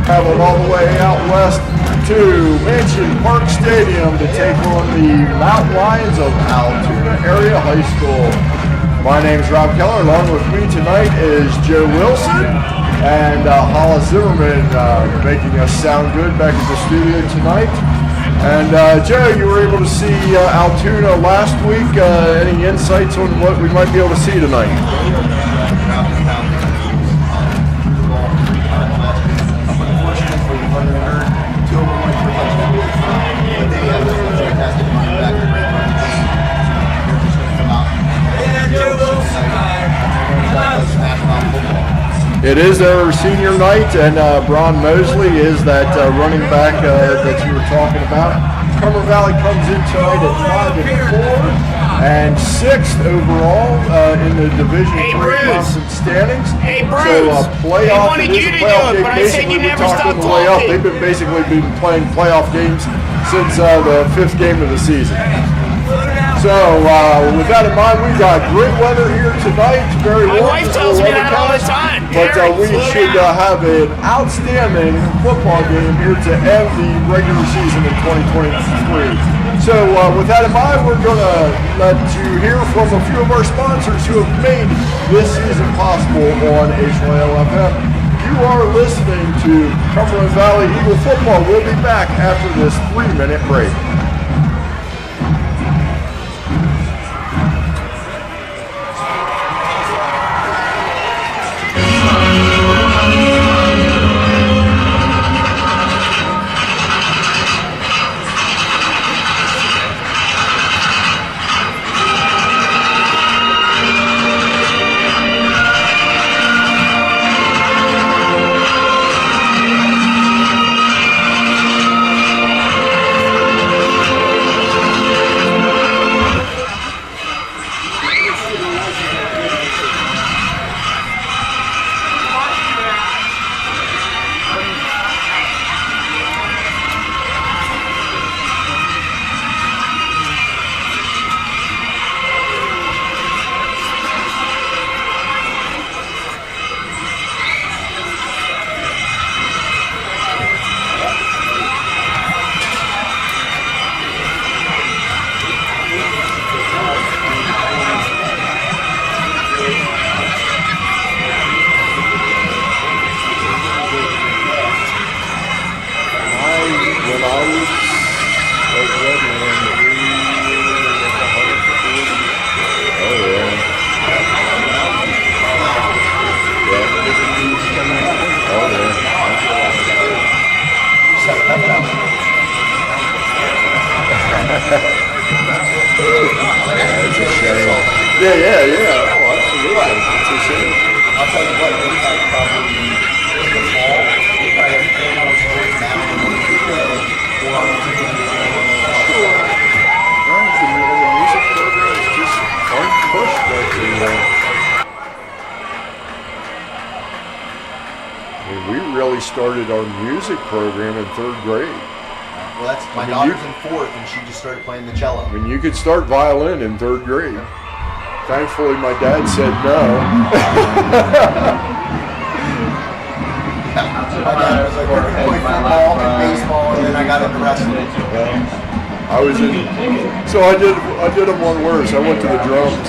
Traveled all the way out west to Mansion Park Stadium to take on the Mountain Lions of Altoona Area High School. My name is Rob Keller. Along with me tonight is Joe Wilson and Hollis Zimmerman making us sound good back at the studio tonight. And Joe, you were able to see Altoona last week. Any insights on what we might be able to see tonight? It is their senior night, and Braun Mosley is that running back that you were talking about. Cumberland Valley comes in tonight at 5-4 and 6th overall in the Division III conference standings. So playoff, it is a playoff game. Basically, we talked on the way up. They've basically been playing playoff games since the 5th game of the season. So with that in mind, we've got great weather here tonight. Very warm. My wife tells me that all the time. But we should have an outstanding football game here to end the regular season in 2023. So with that in mind, we're going to let you hear from a few of our sponsors who have made this season possible on HYLFM. You are listening to Cumberland Valley Eagle Football. We'll be back after this 3-minute break. Yeah. Oh, absolutely. It's a shame. I'll tell you what, impact probably in the fall. The music programs just aren't pushed like we really started our music program in 3rd grade. Well, that's my daughter's in 4th, and she just started playing the cello. I mean, you could start violin in 3rd grade. Thankfully, my dad said no. My dad was like, we're going to play football and baseball, and then I got into wrestling. I was in, so I did them one worse. I went to the drums.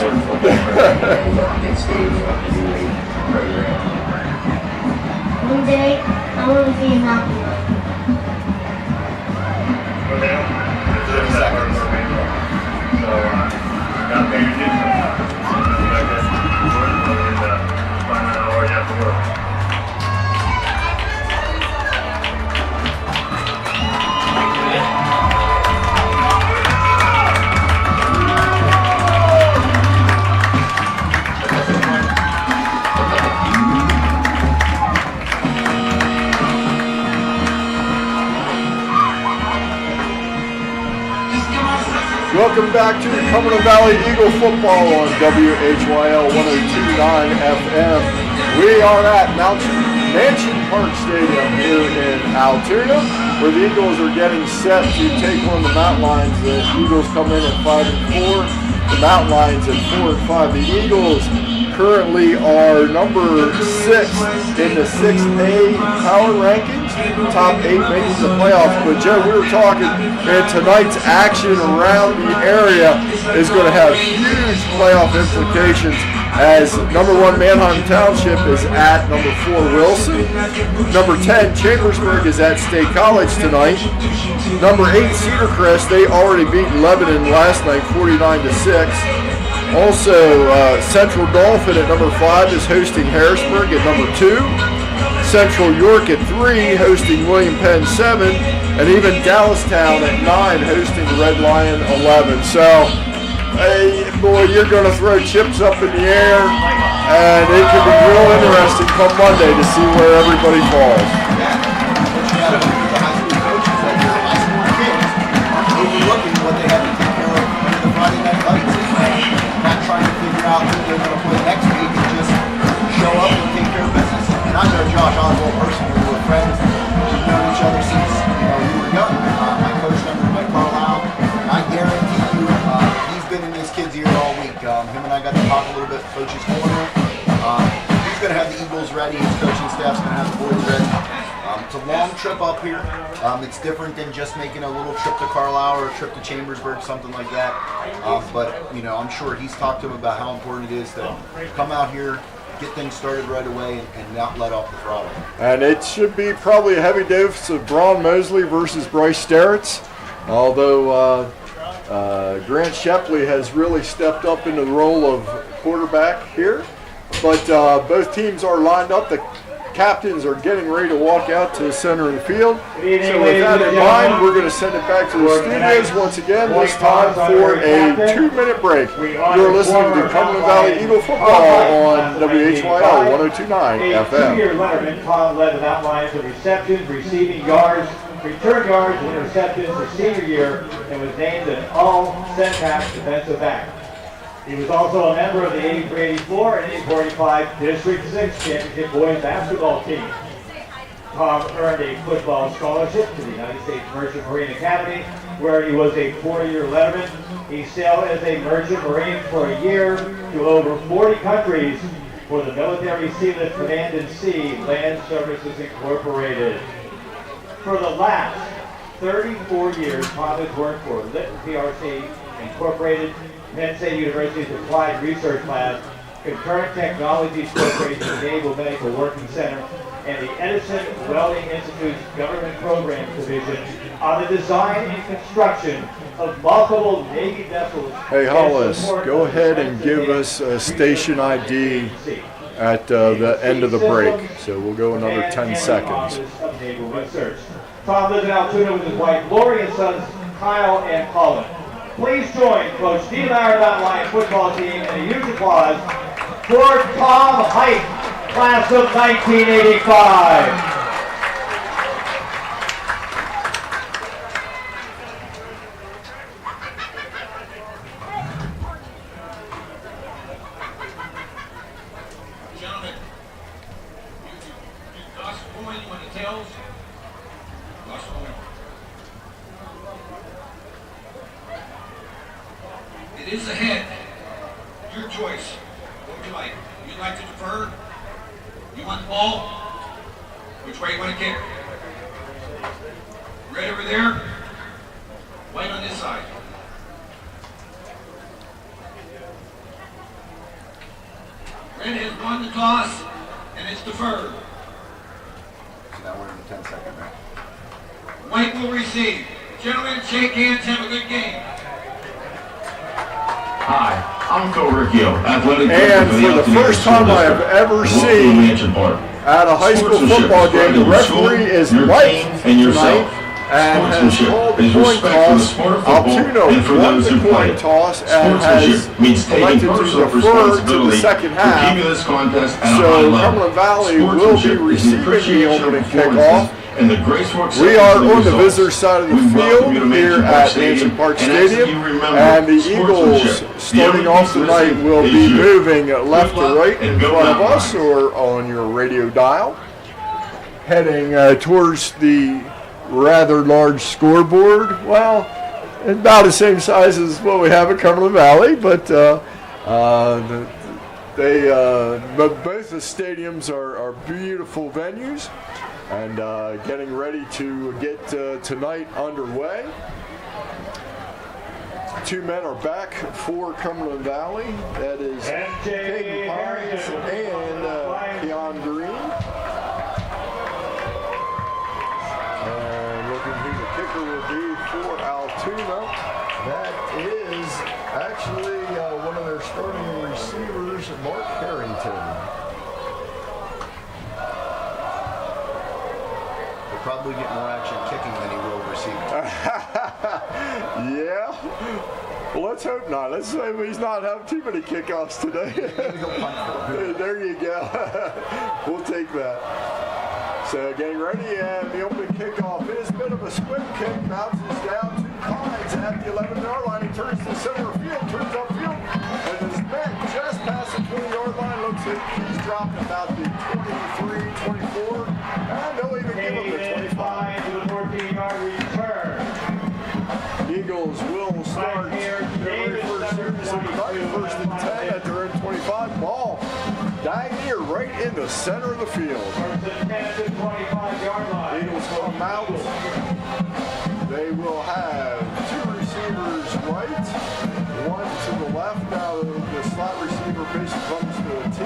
One day, I want to be happy. 30 seconds. So, got paid attention. Find out how hard you have to work. Welcome back to the Cumberland Valley Eagle football on WHYL 102.9 FM. We are at Mansion Park Stadium here in Altoona, where the Eagles are getting set to take on the Mountain Lions. The Eagles come in at 5-4, the Mountain Lions at 4-5. The Eagles currently are number 6 in the 6A power rankings. Top 8 making the playoffs. But Joe, we were talking, and tonight's action around the area is going to have huge playoff implications, as number 1 Manheim Township is at number 4 Wilson. Number 10 Chambersburg is at State College tonight. Number 8 Cedar Crest, they already beat Lebanon last night 49-6. Also, Central Dolphin at number 5 is hosting Harrisburg at number 2. Central York at 3 hosting William Penn 7. And even Dallastown at 9 hosting Red Lion 11. So, hey, boy, you're going to throw chips up in the air, and it could be real interesting come Monday to see where everybody falls. Overlooking what they have to take care of under the Friday night lights. Not trying to figure out who they're going to play next week and just show up and take care of business. And I know Josh Oswald personally. We were friends. We've known each other since we were young. My coach under Mike Carlisle. And I guarantee you, he's been in his kids' ear all week. Him and I got to talk a little bit coach's corner. He's going to have the Eagles ready. His coaching staff's going to have the boys ready. It's a long trip up here. It's different than just making a little trip to Carlisle or a trip to Chambersburg, something like that. But, you know, I'm sure he's talked to him about how important it is to come out here, get things started right away, and not let off the throttle. And it should be probably a heavy dose of Braun Mosley versus Bryce Sterritz, although Grant Shepley has really stepped up into the role of quarterback here. But both teams are lined up. The captains are getting ready to walk out to the center of the field. So with that in mind, we're going to send it back to the studios once again, this time for a 2-minute break. You're listening to Cumberland Valley Eagle football on WHYL 102.9 FM. Two-year letterman, Tom led the Mountain Lions in receptions, receiving yards, return yards, and interceptions his senior year, and was named an all-Centrac defensive back. He was also a member of the 83-84 and 84-85 District 6 Championship boys basketball team. Tom earned a football scholarship to the United States Merchant Marine Academy, where he was a 4-year letterman. He sailed as a Merchant Marine for a year to over 40 countries for the Military Sealift Command and Sea Land Services Incorporated. For the last 34 years, Tom has worked for Lytton PRC Incorporated, Penn State University's Applied Research Lab, Concurrent Technologies Corporation's Naval Medical Working Center, and the Edison Welding Institute's Government Programs Division on the design and construction of multiple Navy vessels. Hey Hollis, go ahead and give us a station ID at the end of the break. So we'll go another 10 seconds. Tom lives in Altoona with his wife Lori and sons Kyle and Colin. Please join Coach Steve Mountain Lions football team in a huge applause for Tom Hite, class of 1985. Gentlemen, you toss a coin when it tells. Toss a coin. It is the head. Your choice. What would you like? You'd like to defer? You want the ball? Which way you want to kick? Red over there? White on this side. Red has won the toss, and it's deferred. So now we're in the 10-second break. White will receive. Gentlemen, shake hands. Have a good game. Hi, I'm Phil Riccio, athletic And for the first time I have ever seen at a high school football game, the referee is white tonight and has called the coin toss. Altoona won the coin toss and has elected to defer to the second half. So Cumberland Valley will be receiving the opening kickoff. We are on the visitor side of the field here here at Mansion Park Stadium. And the Eagles, starting off tonight, will be moving left to right in front of us or on your radio dial, heading towards the rather large scoreboard. Well, it's about the same size as what we have at Cumberland Valley, but both the stadiums are beautiful venues, and getting ready to get tonight underway. Two men are back for Cumberland Valley. That is Caden Pines and Keon Green. And looking who the kicker will be for Altoona. That is actually one of their starting receivers, Mark Harrington. He'll probably get more action kicking than he will receiving. Yeah. Well, let's hope not. Let's say he's not having too many kickoffs today. Maybe he'll punt for him. There you go. We'll take that. So getting ready, and the opening kickoff is a bit of a swim kick. Bounces down to Pines at the 11-yard line. He turns to the center of the field, turns upfield, and is met just past the 20-yard line. Looks like he's dropped about the 23, 24, and they'll even give him the 25. To the 14-yard return. Eagles will start their very first series of the night, 1st and 10 at their own 25. Ball dying here right in the center of the field. First and 10 to the 25-yard line. Eagles come out. They will have two receivers right, one to the left. Now the slot receiver basically comes to a T.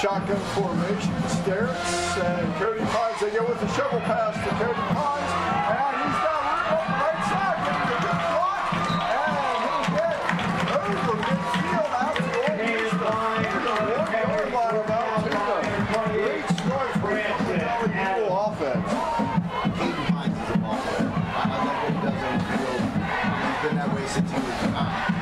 Shotgun formation, Sterritz and Cody Pines. They go with the shovel pass to Cody Pines, and he's got room on the right side. Getting a good block, and he'll get over midfield out to the one-yard line of Altoona. Great start for the Eagle offense. Caden Pines is a ball player. I like what he does on the field. He's been that way since he was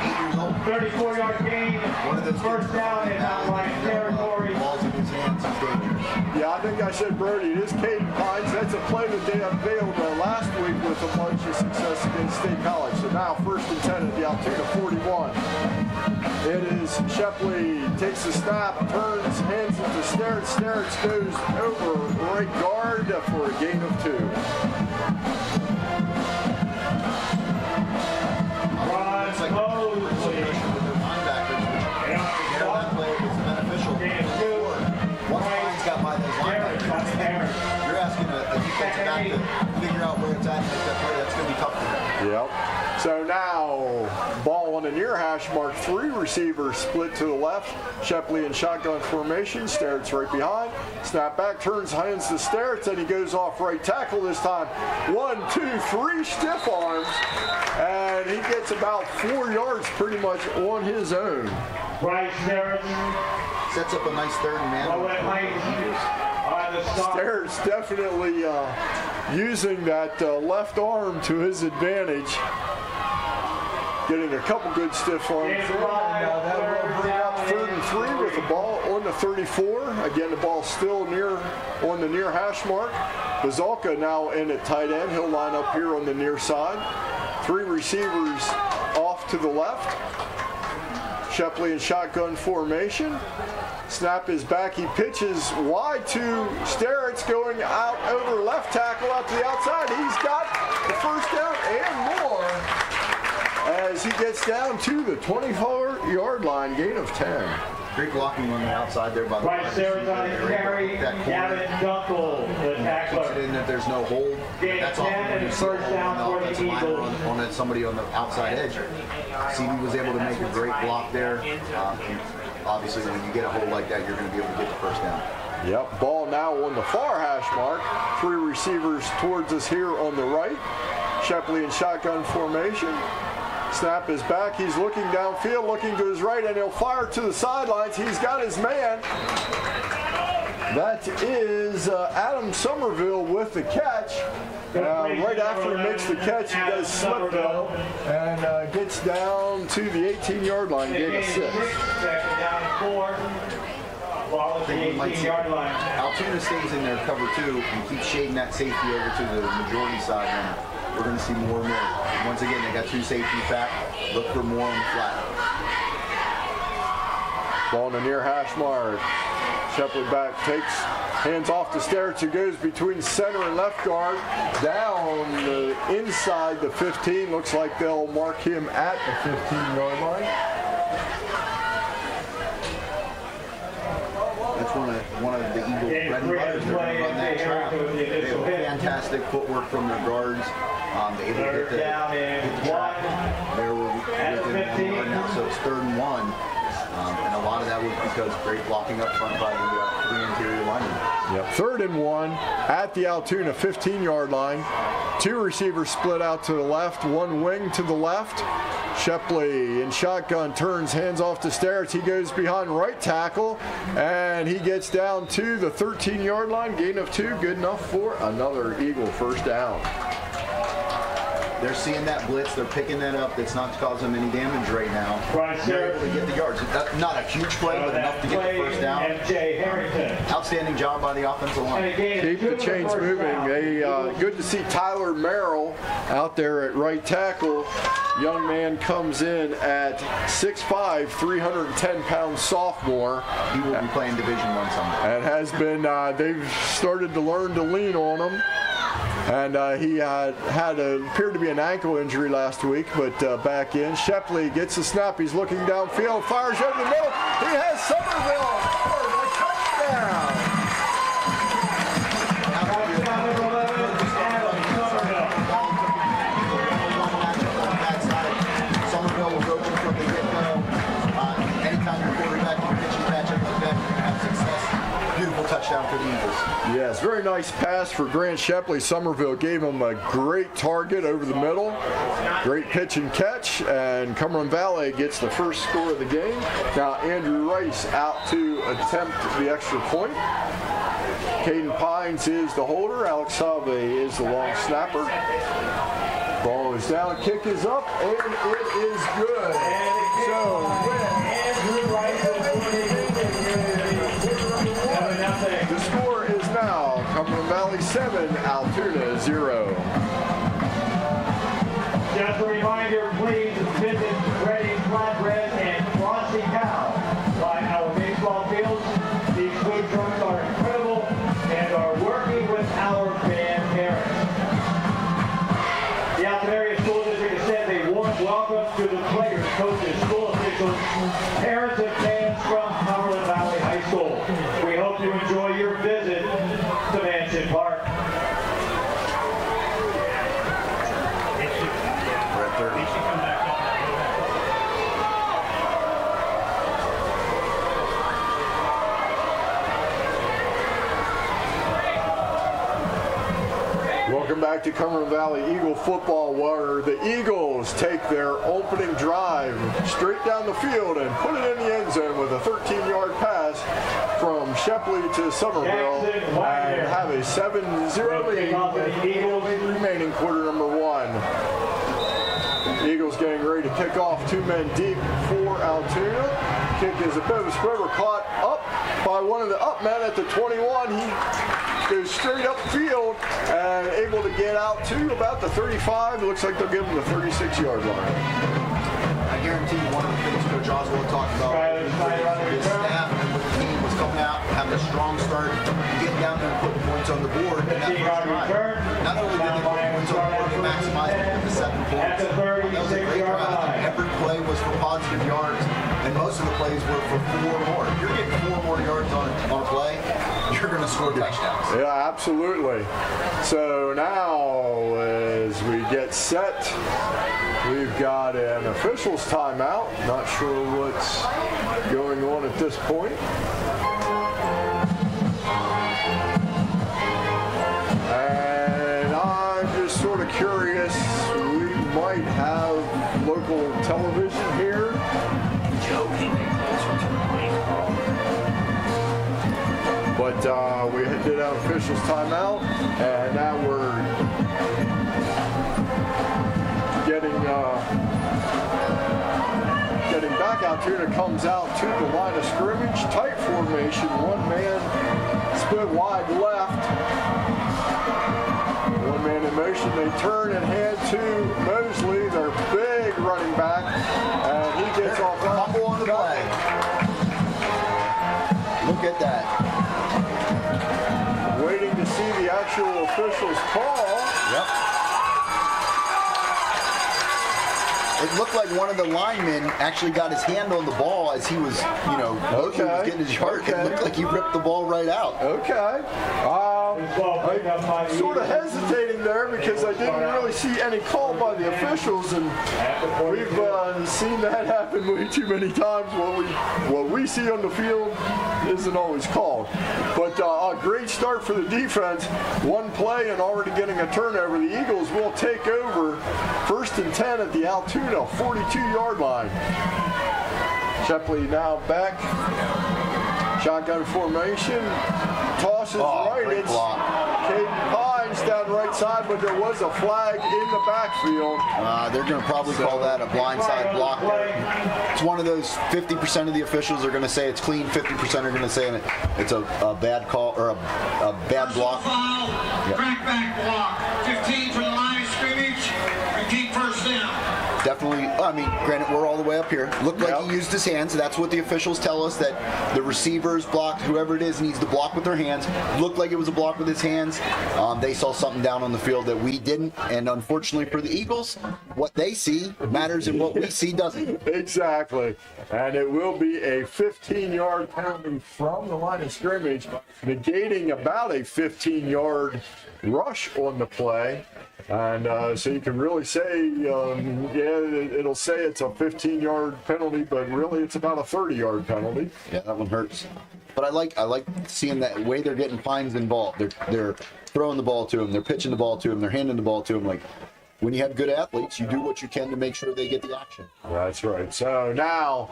8 years old. 34-yard gain. One of those First down in outline territory. Balls in his hands, he's dangerous. Yeah, I think I said Brody. It is Caden Pines. That's a play that they unveiled last week with a bunch of success against State College. So now 1st and 10 at the Altoona 41. It is Shepley takes the snap, turns, hands it to Sterritz. Sterritz goes over right guard for a gain of 2. It's like separation with their linebackers, which that play was beneficial. Once Pines got by those linebackers, you're asking a defensive back to figure out where it's at and make that play. That's going to be tough for them. Yep. So now, ball on the near hash mark. 3 receivers split to the left. Shepley in shotgun formation. Sterritz right behind. Snap back, turns, hands to Sterritz, and he goes off right tackle this time. 1, 2, 3 stiff arms, and he gets about 4 yards pretty much on his own. Bryce Sterritz. Sets up a nice third and man. Sterritz definitely using that left arm to his advantage. Getting a couple good stiff arms. That will bring up 3rd and 3 with the ball on the 34. Again, the ball still on the near hash mark. Bazalka now in at tight end. He'll line up here on the near side. 3 receivers off to the left. Shepley in shotgun formation. Snap is back. He pitches wide to Sterritz, going out over left tackle out to the outside. He's got the first down and more as he gets down to the 24-yard line, gain of 10. Great blocking on the outside there by the Bryce Sterritz on his carry. Gavin Dunkel, the tackler. Puts it in that there's no hold. That's often when you see a hole on the offensive line on somebody on the outside edge. CB was able to make a great block there. Obviously, when you get a hole like that, you're going to be able to get the first down. Yep, ball now on the far hash mark. 3 receivers towards us here on the right. Shepley in shotgun formation. Snap is back. He's looking downfield, looking to his right, and he'll fire to the sidelines. He's got his man. That is Adam Somerville with the catch. Right after he makes the catch, he does slip though, and gets down to the 18-yard line, gain of 6. Second down and 4. Ball at the 18-yard line. Altoona stays in their cover 2 and keeps shading that safety over to the majority side. And we're going to see more and more. Once again, they got 2 safeties back. Look for more on the flat. Ball in the near hash mark. Shepley back, takes hands off the stairs. It goes between center and left guard. Down the inside the 15. Looks like they'll mark him at the 15-yard line. That's one of the Eagles' bread and butters. They're going to run that trap. They have fantastic footwork from their guards. They able to hit the trap. They're within 1 yard now, so it's 3rd and 1. And a lot of that was because great blocking up front by the 3 interior linemen. Yep. 3rd and 1 at the Altoona 15-yard line. 2 receivers split out to the left, 1 wing to the left. Shepley in shotgun turns, hands off the stairs. He goes behind right tackle, and he gets down to the 13-yard line. Gain of 2, good enough for another Eagle first down. They're seeing that blitz. They're picking that up. That's not causing them any damage right now. Right, they're able to get the yards. Not a huge play, but enough to get the first down. MJ Harrington. Outstanding job by the offensive line. Keep the chains moving. Good to see Tyler Merrill out there at right tackle. Young man comes in at 6'5", 310-pound sophomore. He will be playing Division I someday. And has been, they've started to learn to lean on him. And he appeared to be an ankle injury last week, but back in. Shepley gets the snap. He's looking downfield, fires over the middle. He has Somerville for the touchdown. Somerville will go from the get-go. Anytime your quarterback can pitch and catch up like that, you're going to have success. Beautiful touchdown for the Eagles. Yes, very nice pass for Grant Shepley. Somerville gave him a great target over the middle. Great pitch and catch, and Cumberland Valley gets the first score of the game. Now Andrew Rice out to attempt the extra point. Caden Pines is the holder. Alex Save is the long snapper. Ball is down, kick is up, and it is good. So Andrew Rice the score is now Cumberland Valley 7, Altoona 0. Just a reminder, please visit Ready Flatbread and Frosty Cow by our baseball fields. These food trucks are incredible and are working with our band parents. The Altoona Area School District has sent a warm welcome to the players, coaches, school officials, parents, and fans from Cumberland Valley High School. We hope you enjoy your visit to Mansion Park. Welcome back to Cumberland Valley Eagle football, where the Eagles take their opening drive straight down the field and put it in the end zone with a 13-yard pass from Shepley to Somerville and have a 7-0 lead with remaining quarter number 1. Eagles getting ready to kick off, 2 men deep for Altoona. Kick is a bit of a sprinter, caught up by one of the up men at the 21. He goes straight up field and able to get out to about the 35. It looks like they'll give him the 36-yard line. I guarantee you one of the things Coach Oswald talked about with his staff and with the team was coming out, having a strong start, getting down there and putting points on the board in that first drive. Not only did they put points on the board, they maximized it with the 7 points. That was a great drive. Every play was for positive yards, and most of the plays were for 4 more. If you're getting 4 more yards on a play, you're going to score touchdowns. Yeah, absolutely. So now, as we get set, we've got an official's timeout. Not sure what's going on at this point. And I'm just sort of curious. We might have local television here. But we did have officials timeout, and now we're getting back. Altoona comes out to the line of scrimmage, tight formation, 1 man split wide left, 1 man in formation. They turn and hand to Mosley, their big running back, and he gets off. Fumble on the play. Look at that. Waiting to see the actual officials call. Yep. It looked like one of the linemen actually got his hand on the ball as he was, Mosley was getting his yard. It looked like he ripped the ball right out. Okay. I'm sort of hesitating there because I didn't really see any call by the officials, and we've seen that happen way too many times. What we see on the field isn't always called. But a great start for the defense. One play and already getting a turnover. The Eagles will take over 1st and 10 at the Altoona 42-yard line. Shepley now back. Shotgun formation. Tosses right. Great It's block. Caden Pines down right side, but there was a flag in the backfield. They're going to probably call that a blindside block. It's one of those 50% of the officials are going to say it's clean, 50% are going to say it's a bad call or a bad block. Foul, crackback block, 15 from the line of scrimmage, repeat first down. Definitely, granted, we're all the way up here. Looked like he used his hands. That's what the officials tell us, that the receivers blocked, whoever it is needs to block with their hands. Looked like it was a block with his hands. They saw something down on the field that we didn't, and unfortunately for the Eagles, what they see matters and what we see doesn't. Exactly. And it will be a 15-yard penalty from the line of scrimmage, negating about a 15-yard rush on the play. And so you can really say, it'll say it's a 15-yard penalty, but really it's about a 30-yard penalty. Yeah, that one hurts. But I like seeing that way they're getting Pines involved. They're throwing the ball to him, they're pitching the ball to him, they're handing the ball to him. Like, when you have good athletes, you do what you can to make sure they get the action. That's right. So now,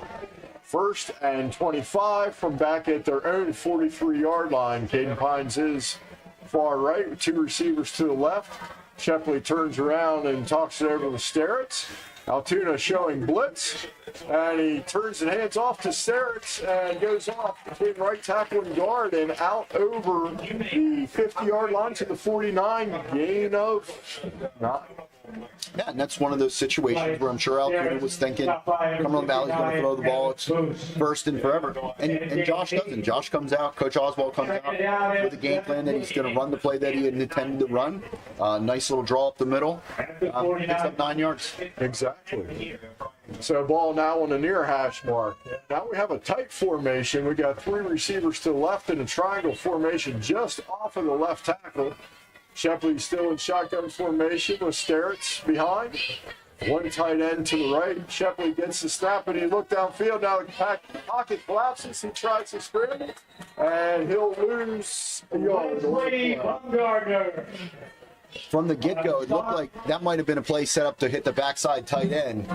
1st and 25 from back at their own 43-yard line. Caden Pines is far right with 2 receivers to the left. Shepley turns around and talks it over with Sterritz. Altoona showing blitz, and he turns and hands off to Sterritz and goes off between right tackle and guard and out over the 50-yard line to the 49. Gain of 9. Yeah, and that's one of those situations where I'm sure Altoona was thinking Cumberland Valley's going to throw the ball. It's 1st and forever. And Josh doesn't. Josh comes out, Coach Oswald comes out with a game plan that he's going to run the play that he had intended to run. Nice little draw up the middle. Picks up 9 yards. Exactly. So ball now on the near hash mark. Now we have a tight formation. We got 3 receivers to the left in a triangle formation just off of the left tackle. Shepley still in shotgun formation with Sterritz behind. 1 tight end to the right. Shepley gets the snap and he looked downfield. Now the pocket collapses. He tries to sprint and he'll lose a yard. From the get-go, it looked like that might have been a play set up to hit the backside tight end,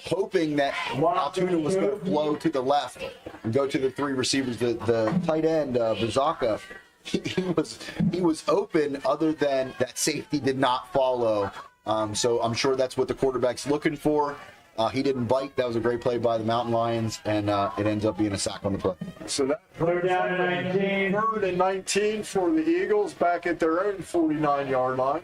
hoping that Altoona was going to flow to the left and go to the 3 receivers. The tight end, Vizaka, he was open, other than that safety did not follow. So I'm sure that's what the quarterback's looking for. He didn't bite. That was a great play by the Mountain Lions, and it ends up being a sack on the play. So that 3rd down and 19. 3rd and 19 for the Eagles back at their own 49-yard line.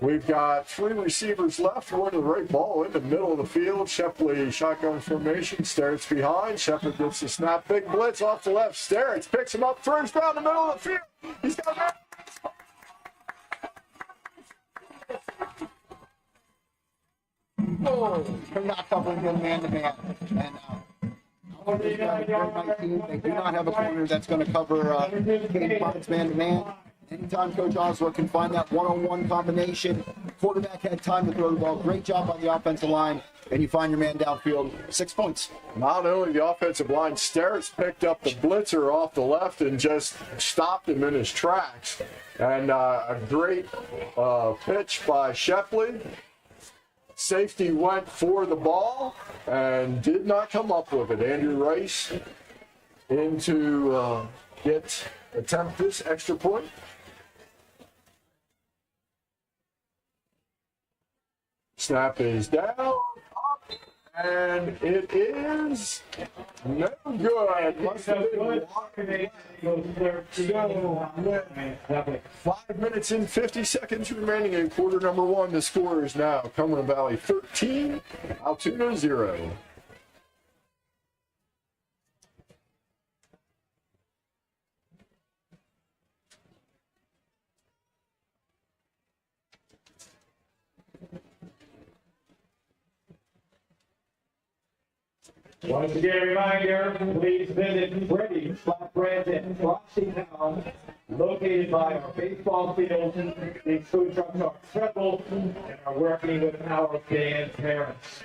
We've got 3 receivers left. 1 to the right, ball in the middle of the field. Shepley shotgun formation. Sterritz behind. Shepley gets the snap. Big blitz off the left. Sterritz picks him up. Throws down the middle of the field. He's got that. They're not covering him man-to-man. And they do not have a corner that's going to cover Caden Pines man-to-man. Anytime Coach Oswald can find that one-on-one combination, quarterback had time to throw the ball. Great job on the offensive line, and you find your man downfield. 6 points. Not only the offensive line, Sterritz picked up the blitzer off the left and just stopped him in his tracks. And a great pitch by Shepley. Safety went for the ball and did not come up with it. Andrew Rice in to attempt this extra point. Snap is down, up, And it is no good. Must have been 5 minutes and 50 seconds remaining in quarter number 1. The score is now Cumberland Valley 13, Altoona 0. Once again, a reminder, please visit Brady's Flatbread and Frosty Town, located by our baseball field. These food trucks are accessible and are working with our fans' parents.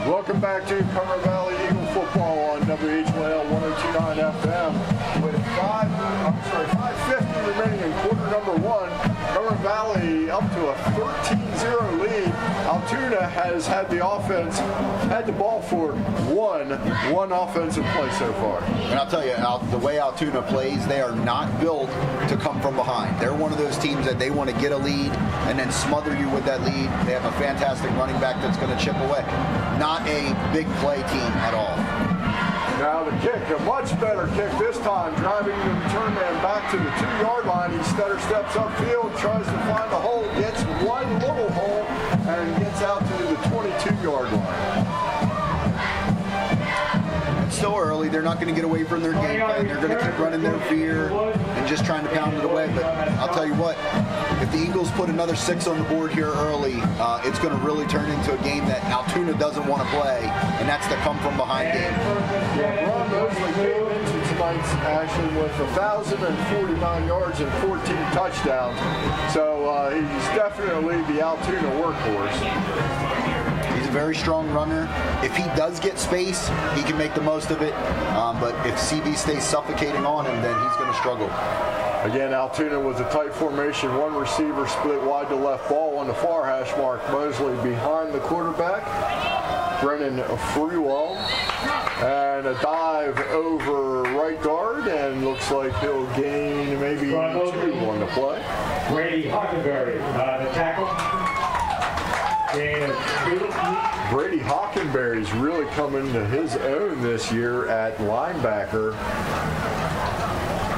Welcome back to Cumberland Valley Eagle football on WHL 102.9 FM with 5:50 remaining in quarter number 1. Cumberland Valley up to a 13-0 lead. Altoona has had the ball for one offensive play so far. And I'll tell you, the way Altoona plays, they are not built to come from behind. They're one of those teams that they want to get a lead and then smother you with that lead. They have a fantastic running back that's going to chip away. Not a big play team at all. Now the kick, a much better kick this time, driving the return man back to the 2-yard line. He stutter steps upfield, tries to find a hole, gets one little hole, and gets out to the 22-yard line. It's still early. They're not going to get away from their game plan. They're going to keep running their fear and just trying to pound it away. But I'll tell you what, if the Eagles put another 6 on the board here early, it's going to really turn into a game that Altoona doesn't want to play, and that's the come-from-behind game. Yeah, Ron Mosley came into tonight's action with 1,049 yards and 14 touchdowns, so he's definitely the Altoona workhorse. He's a very strong runner. If he does get space, he can make the most of it, but if CB stays suffocating on him, then he's going to struggle. Again, Altoona with a tight formation, one receiver split wide to left, ball on the far hash mark. Mosley behind the quarterback, Brennan Freewell, and a dive over right guard, and looks like he'll gain maybe 2 on the play. Brady Hockenberry, the tackle. Brady Hockenberry's really coming to his own this year at linebacker.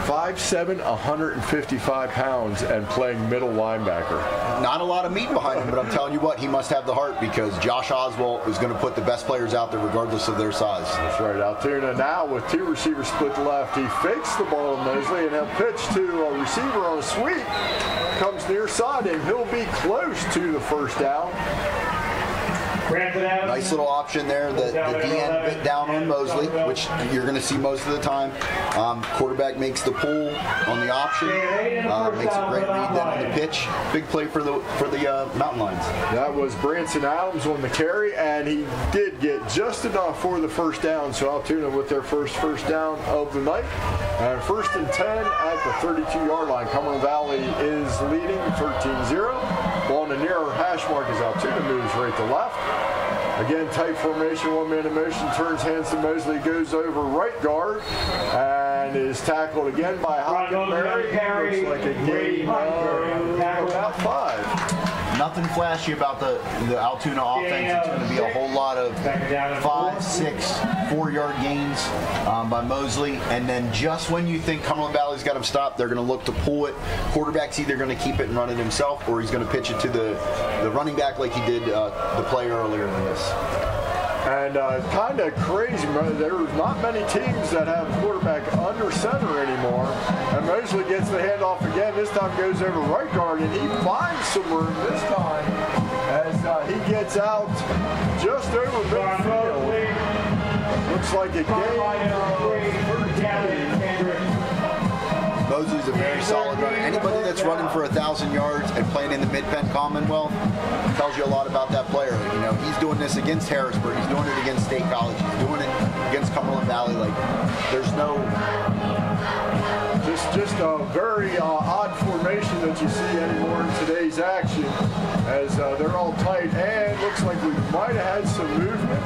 5'7", 155 pounds, and playing middle linebacker. Not a lot of meat behind him, but I'm telling you what, he must have the heart because Josh Oswald is going to put the best players out there regardless of their size. That's right. Altoona now with 2 receivers split left. He fakes the ball to Mosley and he'll pitch to a receiver on a sweep. Comes near side and he'll be close to the first down. Nice little option there. The DN bit down on Mosley, which you're going to see most of the time. Quarterback makes the pull on the option. Makes a great read then on the pitch. Big play for the Mountain Lions. That was Branson Adams on the carry, and he did get just enough for the first down. So Altoona with their first down of the night. And 1st and 10 at the 32-yard line. Cumberland Valley is leading 13-0. Ball on the nearer hash mark as Altoona moves right to left. Again, tight formation, one-man in motion, turns hands to Mosley, goes over right guard, and is tackled again by Hockenberry. Looks like a gain of about 5. Nothing flashy about the Altoona offense. It's going to be a whole lot of 5, 6, 4-yard gains by Mosley. And then just when you think Cumberland Valley's got him stopped, they're going to look to pull it. Quarterback's either going to keep it and run it himself, or he's going to pitch it to the running back like he did the play earlier than this. And kind of crazy, there's not many teams that have quarterback under center anymore. And Mosley gets the handoff again. This time goes over right guard, and he finds some room this time as he gets out just over midfield. Looks like a game. Mosley's a very solid runner. Anybody that's running for 1,000 yards and playing in the Mid-Penn Commonwealth tells you a lot about that player. You know, he's doing this against Harrisburg. He's doing it against State College. He's doing it against Cumberland Valley. Like, there's no... Just a very odd formation that you see anymore in today's action, as they're all tight, and looks looks like we might have had some movement.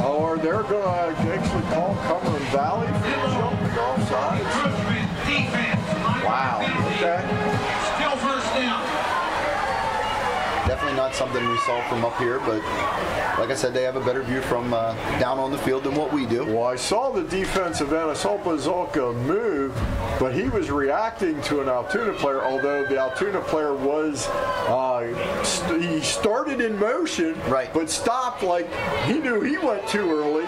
Or they're going to actually call Cumberland Valley for the jumping offside. Encroachment, defense. Wow, okay. Still first down. Definitely not something we saw from up here, but like I said, they have a better view from down on the field than what we do. Well, I saw the defensive end. I saw Pazolka move, but he was reacting to an Altoona player, although the Altoona player was, he started in motion, right, but stopped like he knew he went too early,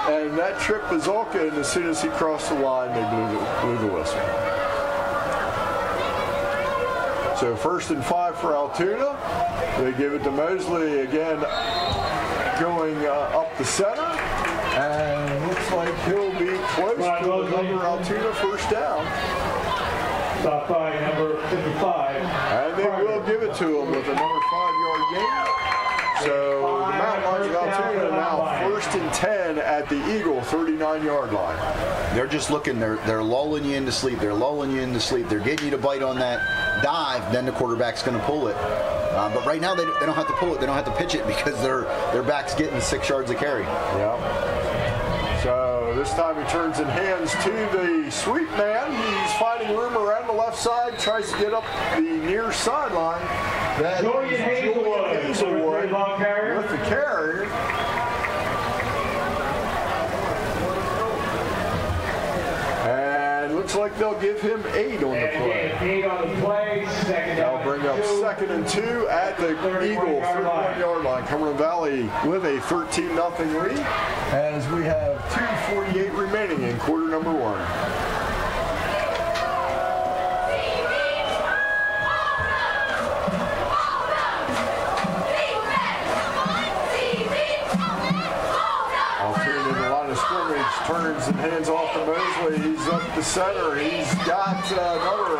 and that tripped Pazolka, and as soon as he crossed the line, they blew the whistle. So 1st and 5 for Altoona. They give it to Mosley again, going up the center, and looks like he'll be close to another Altoona first down. Stop by number 55. And they will give it to him with another 5-yard gain. So the Mountain Lions of Altoona now 1st and 10 at the Eagle 39-yard line. They're just looking, they're lulling you into sleep. They're lulling you into sleep. They're getting you to bite on that dive, then the quarterback's going to pull it. But right now they don't have to pull it. They don't have to pitch it because their back's getting 6 yards of carry. Yeah. So this time he turns in hands to the sweep man. He's finding room around the left side, tries to get up the near sideline. Julian Hazelwood with the carry. And looks like they'll give him 8 on the play. 8 on the play. They'll bring up 2nd and 2 at the Eagle 31-yard line. Cumberland Valley with a 13-0 lead as we have 2:48 remaining in quarter number 1. Turns and hands off to Mosley. He's up the center. He's got another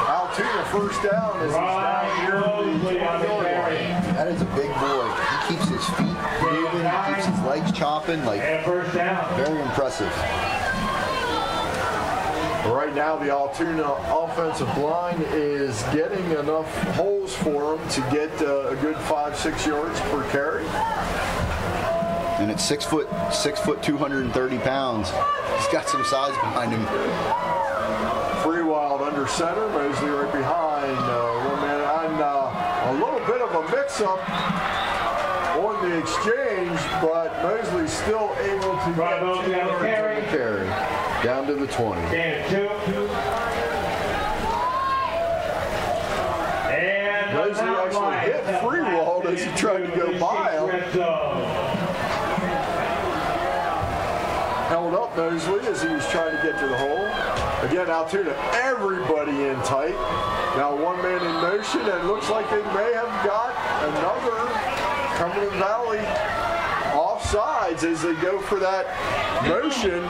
Altoona first down as he's down here on the line. That is a big boy. He keeps his feet moving. He keeps his legs chopping. Like, first down. Very impressive. Right now, the Altoona offensive line is getting enough holes for him to get a good 5-6 yards per carry. And at 6 foot, 230 pounds, he's got some size behind him. Free Wild under center, Mosley right behind one man, and a little bit of a mix-up on the exchange, but Mosley's still able to get 2 yards on the carry down to the 20. And Mosley actually hit Free Wild as he tried to go by him. Held up Mosley as he was trying to get to the hole. Again, Altoona, everybody in tight. Now one man in motion, and looks like they may have got another Cumberland Valley offsides as they go for that motion.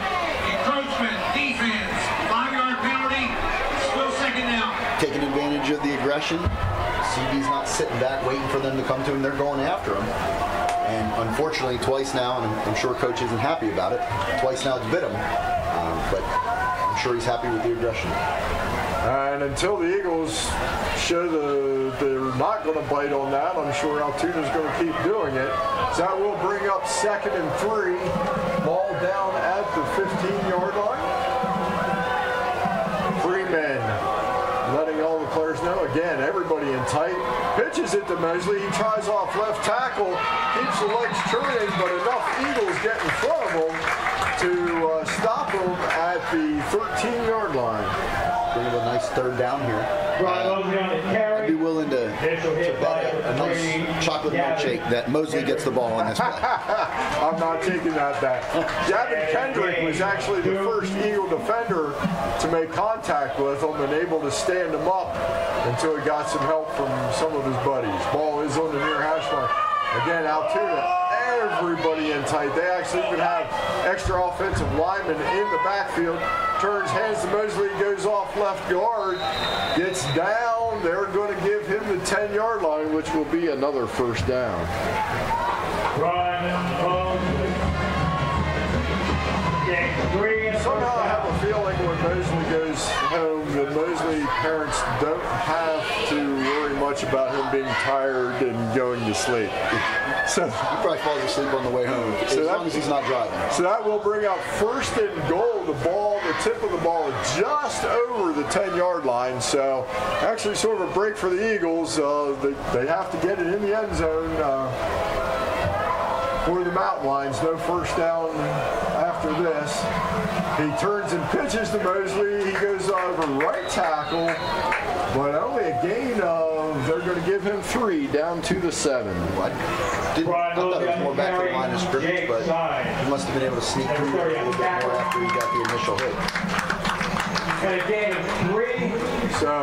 Encroachment, defense, 5-yard penalty, still 2nd down. Taking advantage of the aggression. CB's not sitting back waiting for them to come to him. They're going after him. And unfortunately, twice now, and I'm sure Coach isn't happy about it, twice now it's bit him. But I'm sure he's happy with the aggression. And until the Eagles show they're not going to bite on that, I'm sure Altoona's going to keep doing it. So that will bring up 2nd and 3. Ball down at the 15-yard line. 3 men. Letting all the players know, again, everybody in tight. Pitches it to Mosley. He tries off left tackle, keeps the legs turning, but enough Eagles get in front of him to stop him at the 13-yard line. Bring him a nice 3rd down here. I'd be willing to bet a nice chocolate milkshake that Mosley gets the ball on this play. I'm not taking that bet. Gavin Kendrick was actually the first Eagle defender to make contact with him and able to stand him up until he got some help from some of his buddies. Ball is on the near hash line. Again, Altoona, everybody in tight. They actually even have extra offensive linemen in the backfield. Turns, hands to Mosley, goes off left guard, gets down. They're going to give him the 10-yard line, which will be another first down. Somehow I have a feeling when Mosley goes home, the Mosley parents don't have to worry much about him being tired and going to sleep. So He probably falls asleep on the way home, as long as he's not driving. So that will bring up first and goal. The tip of the ball just over the 10-yard line. So actually sort of a break for the Eagles. They have to get it in the end zone for the Mountain Lions. No first down after this. He turns and pitches to Mosley. He goes over right tackle, but only a gain of, they're going to give him 3, down to the 7. I thought it was more back to the line of scrimmage, but he must have been able to sneak through a little bit more after he got the initial hit. And a gain of 3. So,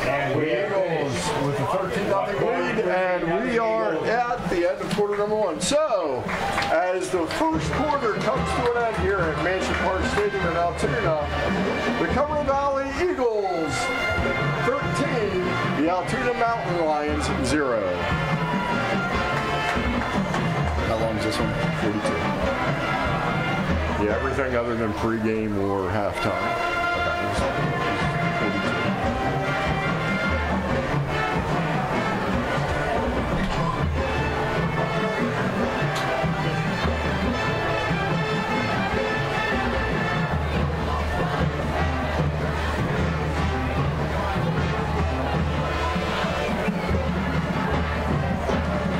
the Eagles with a 13-0 lead, and we are at the end of quarter number 1. So, as the first quarter comes to an end here at Mansion Park Stadium in Altoona, the Cumberland Valley Eagles 13, the Altoona Mountain Lions 0. How long is this one? 42. Yeah, everything other than pregame or halftime.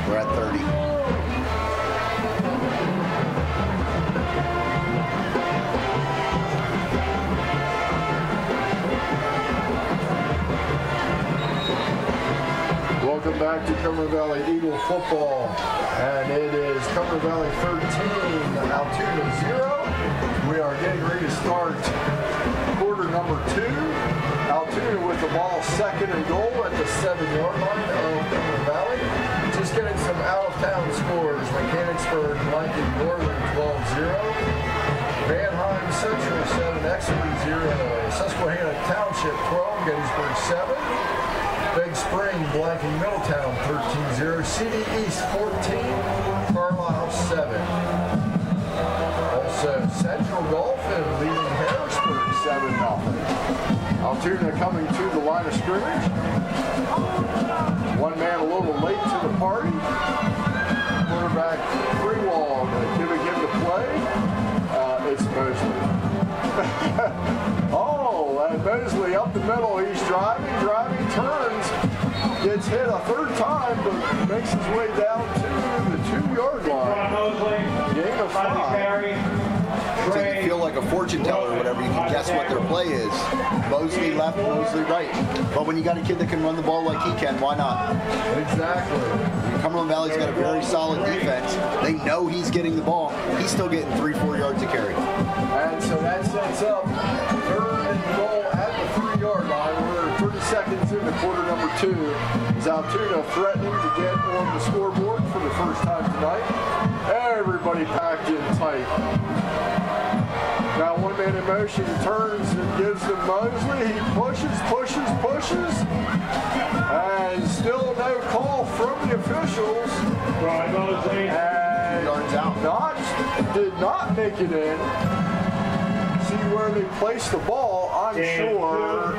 We're at 30. Welcome back to Cumberland Valley Eagle football, and it is Cumberland Valley 13, Altoona 0. We are getting ready to start quarter number 2. Altoona with the ball, second and goal at the 7-yard line of Cumberland Valley. Just getting some out-of-town scores. Mechanicsburg blanket Northern 12-0. Vanheim Central 7, Exeter 0. Susquehanna Township 12, Gettysburg 7. Big Spring blanking Middletown 13-0. CD East 14, Carlisle 7. Also Central Golfin leading Harrisburg 7-0. Altoona coming to the line of scrimmage. One man a little late to the party. Quarterback Freewall giving him the play. It's Mosley. Oh, and Mosley up the middle. He's driving, turns, gets hit a third time, but makes his way down to the 2-yard line. Gain of 5. So you feel like a fortune teller or whatever, you can guess what their play is. Mosley left, Mosley right. But when you got a kid that can run the ball like he can, why not? Exactly. Cumberland Valley's got a very solid defense. They know he's getting the ball. He's still getting 3-4 yards to carry. And so that sets up third and goal at the 3-yard line. We're 30 seconds into quarter number 2. Is Altoona threatening to get on the scoreboard for the first time tonight. Everybody packed in tight. Now one man in motion turns and gives him Mosley. He pushes. And still no call from the officials. And Yards out. did not make it in. See where they placed the ball. I'm sure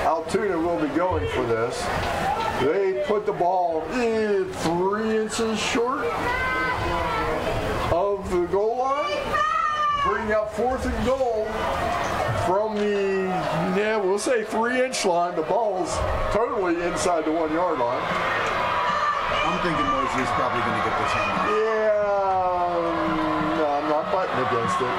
Altoona will be going for this. They put the ball 3 inches short of the goal line. Bring up 4th and goal from the, we'll say 3-inch line. The ball's totally inside the 1-yard line. I'm thinking Mosley's probably going to get this hand. Yeah, no, I'm not butting against it.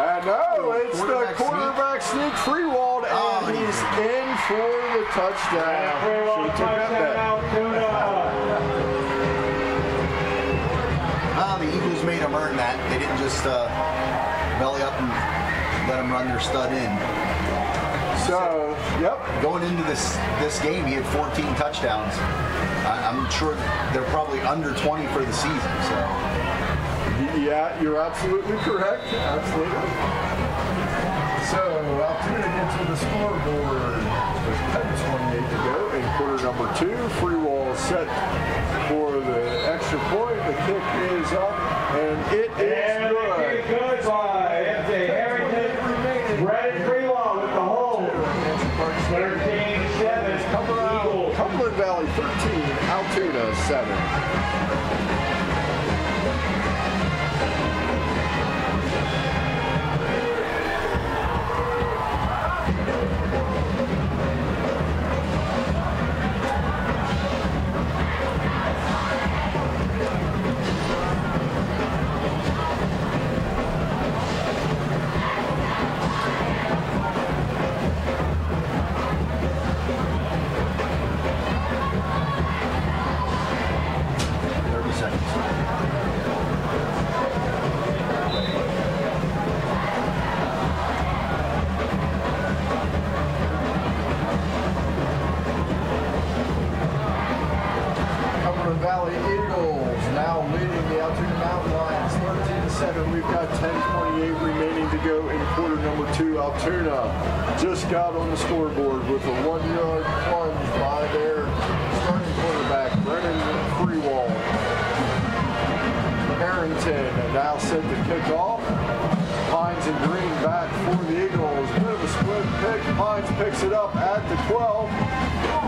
And no, it's the quarterback sneak Freewald, and he's in for the touchdown. Should've took that bet. The Eagles made him earn that. They didn't just belly up and let him run their stud in. So, yep. Going into this game, he had 14 touchdowns. I'm sure they're probably under 20 for the season. So. Yeah, you're absolutely correct. Absolutely. So, Altoona gets to the scoreboard with 10:28 to go in quarter number 2. Freewall set for the extra point. The kick is up, and it is good. Good by M.J. Harrington. Brad Freewall with the hold. 13-7. Altoona 7. Cumberland Valley Eagles now leading the Altoona Mountain Lions 13-7. We've got 10:28 remaining to go in quarter number 2. Altoona just got on the scoreboard with a 1-yard plunge by their starting quarterback, Brennan Freewall. Harrington now set to kick off. Pines and Green back for the Eagles. Bit of a split pick. Pines picks it up at the 12.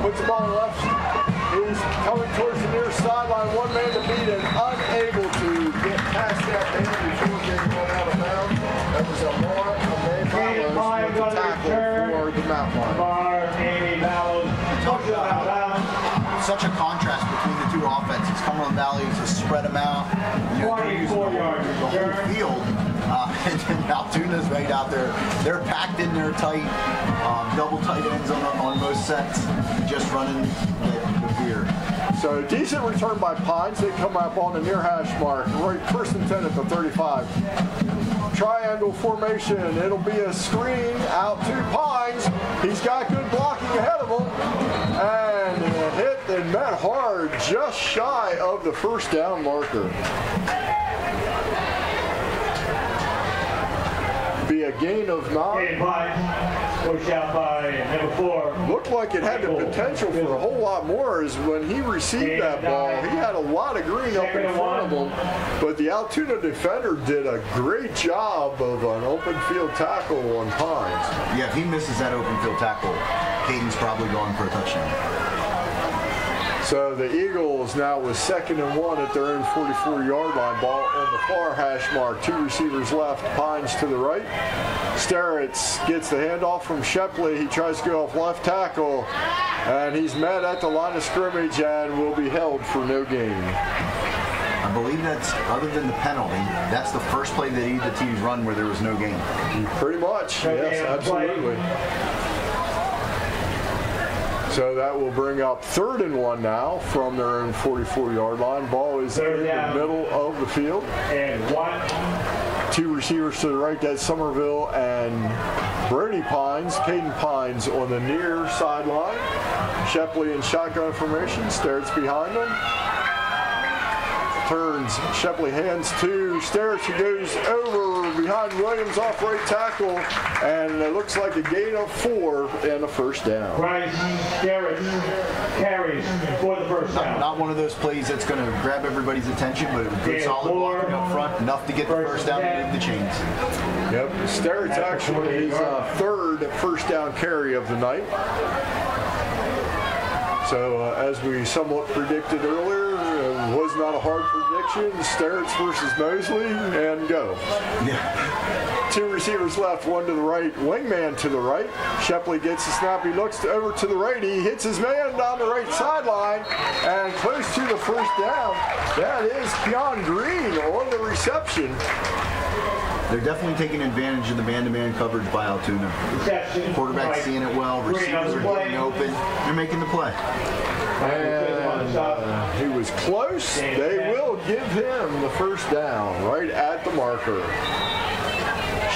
Puts the ball left. He's coming towards the near sideline. One man to beat and unable to get past that man before getting run out of bounds. That was a man with the tackle for the Mountain Lions. Such a contrast between the two offenses. Cumberland Valley is to spread them out. They're using the whole field. And then Altoona's right out there. They're packed in there tight. Double tight ends on most sets. Just running the veer. So decent return by Pines. They come up on the near hash mark. Right, 1st and 10 at the 35. Triangle formation. It'll be a screen out to Pines. He's got good blocking ahead of him. And hit and met hard just shy of the first down marker. Be a gain of 9. Push out by number 4. Looked like it had the potential for a whole lot more as when he received that ball. He had a lot of green up in front of him, but the Altoona defender did a great job of an open field tackle on Pines. Yeah, if he misses that open field tackle, Hayden's probably going for a touchdown. So the Eagles now with 2nd and 1 at their own 44-yard line. Ball on the far hash mark. 2 receivers left. Pines to the right. Starretts gets the handoff from Shepley. He tries to go off left tackle, and he's met at the line of scrimmage and will be held for no gain. I believe that's, other than the penalty, that's the first play that either team's run where there was no gain. Pretty much, yes, absolutely. So that will bring up 3rd and 1 now from their own 44-yard line. Ball is in the middle of the field. And 1. 2 receivers to the right. That's Somerville and Brody Pines. Caden Pines on the near sideline. Shepley in shotgun formation. Starretts behind them. Turns. Shepley hands to Starretts, who goes over behind Williams off right tackle, and it looks like a gain of 4 and a first down. Bryce Starretts carries for the first down. Not one of those plays that's going to grab everybody's attention, but a good solid blocking up front, enough to get the first down and move the chains. Yep, Starretts actually his 3rd first down carry of the night. So as we somewhat predicted earlier, it was not a hard prediction. Starretts versus Mosley, and go. Yeah. 2 receivers left, 1 to the right, wingman to the right. Shepley gets the snap, he looks over to the right, he hits his man down the right sideline, and close to the first down. That is Keon Green on the reception. They're definitely taking advantage of the man-to-man coverage by Altoona. Quarterback's seeing it well, receivers are getting open, they're making the play. And he was close. They will give him the first down right at the marker.